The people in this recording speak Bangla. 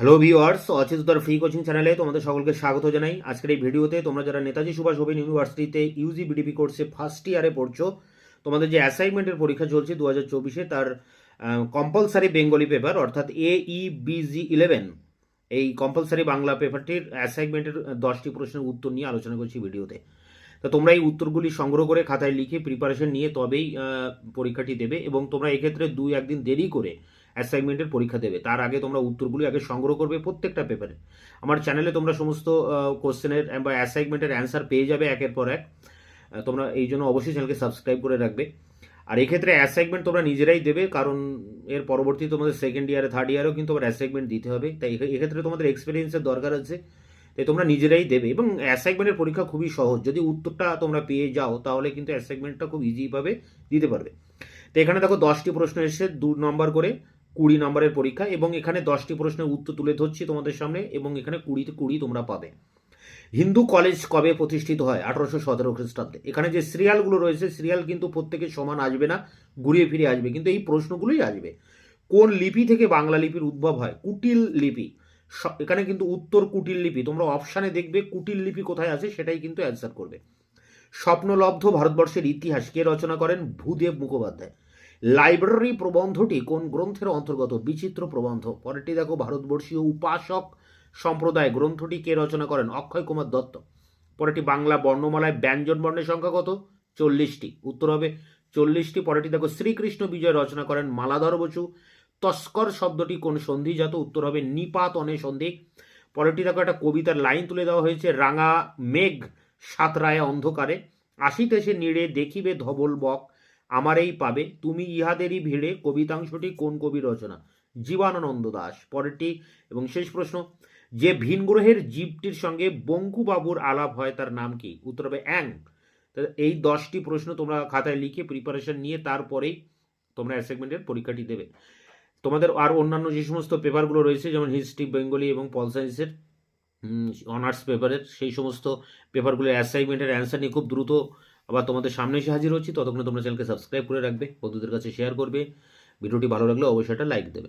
হ্যালো ভিউয়ার্স, অচিন্ততার ফ্রি কোচিং চ্যানেলে তোমাদের সকলকে স্বাগত জানাই। আজকের এই ভিডিওতে তোমরা যারা নেতাজি সুভাষ ওপেন ইউনিভার্সিটিতে ইউজি বিডিপি কোর্সে ফার্স্ট ইয়ারে পড়ছো, তোমাদের যে অ্যাসাইনমেন্টের পরীক্ষা চলছে 2024-এ, তার কম্পালসারি বেঙ্গলি পেপার অর্থাৎ AEBG11, এই কম্পালসারি বাংলা পেপারটির অ্যাসাইনমেন্টের 10টি প্রশ্নের উত্তর নিয়ে আলোচনা করছি ভিডিওতে। তো তোমরা এই উত্তরগুলি সংগ্রহ করে খাতায় লিখে প্রিপারেশন নিয়ে তবেই পরীক্ষাটি দেবে, এবং তোমরা এক্ষেত্রে 2-1 দিন দেরি করে অ্যাসাইনমেন্টের পরীক্ষা দেবে। তার আগে তোমরা উত্তরগুলি আগে সংগ্রহ করবে প্রত্যেকটা পেপারে। আমার চ্যানেলে তোমরা সমস্ত কোশ্চেনের বা অ্যাসাইনমেন্টের অ্যান্সার পেয়ে যাবে একের পর এক। তোমরা এই জন্য অবশ্যই চ্যানেলকে সাবস্ক্রাইব করে রাখবে। আর এক্ষেত্রে অ্যাসাইনমেন্ট তোমরা নিজেরাই দেবে, কারণ এর পরবর্তী তোমাদের সেকেন্ড ইয়ারে থার্ড ইয়ারেও কিন্তু আবার অ্যাসাইনমেন্ট দিতে হবে। তাই এক্ষেত্রে তোমাদের এক্সপিরিয়েন্সের দরকার আছে, তাই তোমরা নিজেরাই দেবে। এবং অ্যাসাইনমেন্টের পরীক্ষা খুবই সহজ, যদি উত্তরটা তোমরা পেয়ে যাও তাহলে কিন্তু অ্যাসাইনমেন্টটা খুব ইজিভাবে দিতে পারবে। তো এখানে দেখো 10টি প্রশ্ন এসে 2 নম্বর করে 20 নম্বরের পরীক্ষা, এবং এখানে 10টি প্রশ্নের উত্তর তুলে ধরছি তোমাদের সামনে, এবং এখানে 20তে 20 তোমরা পাবে। হিন্দু কলেজ কবে প্রতিষ্ঠিত হয়? 1817 খ্রিস্টাব্দে। এখানে যে সিরিয়ালগুলো রয়েছে, সিরিয়াল কিন্তু প্রত্যেকে সমান আসবে না, ঘুরিয়ে ফিরে আসবে, কিন্তু এই প্রশ্নগুলোই আসবে। কোন লিপি থেকে বাংলা লিপির উদ্ভব হয়? কুটিল লিপি। এখানে কিন্তু উত্তর কুটিল লিপি। তোমরা অপশানে দেখবে কুটিল লিপি কোথায় আছে, সেটাই কিন্তু অ্যান্সার করবে। স্বপ্নলব্ধ ভারতবর্ষের ইতিহাস কে রচনা করেন? ভূদেব মুখোপাধ্যায়। লাইব্রেরি প্রবন্ধটি কোন গ্রন্থের অন্তর্গত? বিচিত্র প্রবন্ধ। পরেরটি দেখো, ভারতবর্ষীয় উপাসক সম্প্রদায় গ্রন্থটি কে রচনা করেন? অক্ষয় কুমার দত্ত। পরেরটি, বাংলা বর্ণমালায় ব্যঞ্জন বর্ণের সংখ্যা কত? 40টি। উত্তর হবে 40টি। পরেরটি দেখো, শ্রীকৃষ্ণ বিজয় রচনা করেন মালাধর বসু। তস্কর শব্দটি কোন সন্ধিজাত? উত্তর হবে নিপাতনে সন্ধি। পরেরটি দেখো, একটা কবিতার লাইন তুলে দেওয়া হয়েছে, রাঙা মেঘ সাতরায় অন্ধকারে, আসিতেছে নীড়ে দেখিবে ধবল বক, আমারেই পাবে তুমি ইহাদেরই ভিড়ে। কবিতাংশটি কোন কবি রচনা? জীবনানন্দ দাশ। পরেরটি এবং শেষ প্রশ্ন, যে ভিন গ্রহের জীবটির সঙ্গে বঙ্কুবাবুর আলাপ হয় তার নাম কি? উত্তর হবে অ্যাং। এই 10টি প্রশ্ন তোমরা খাতায় লিখে প্রিপারেশন নিয়ে তারপরেই তোমরা অ্যাসাইনমেন্টের পরীক্ষাটি দেবে। তোমাদের আর অন্যান্য যে সমস্ত পেপারগুলো রয়েছে, যেমন হিস্ট্রি, বেঙ্গলি এবং পল সায়েন্সের অনার্স পেপারের, সেই সমস্ত পেপারগুলোর অ্যাসাইনমেন্টের অ্যান্সার নিয়ে খুব দ্রুত আবার তোমাদের সামনে এসে হাজির হচ্ছি। ততক্ষণে তোমরা চ্যানেলকে সাবস্ক্রাইব করে রাখবে, বন্ধুদের কাছে শেয়ার করবে। ভিডিওটি ভালো লাগলে অবশ্যই একটা লাইক দেবে।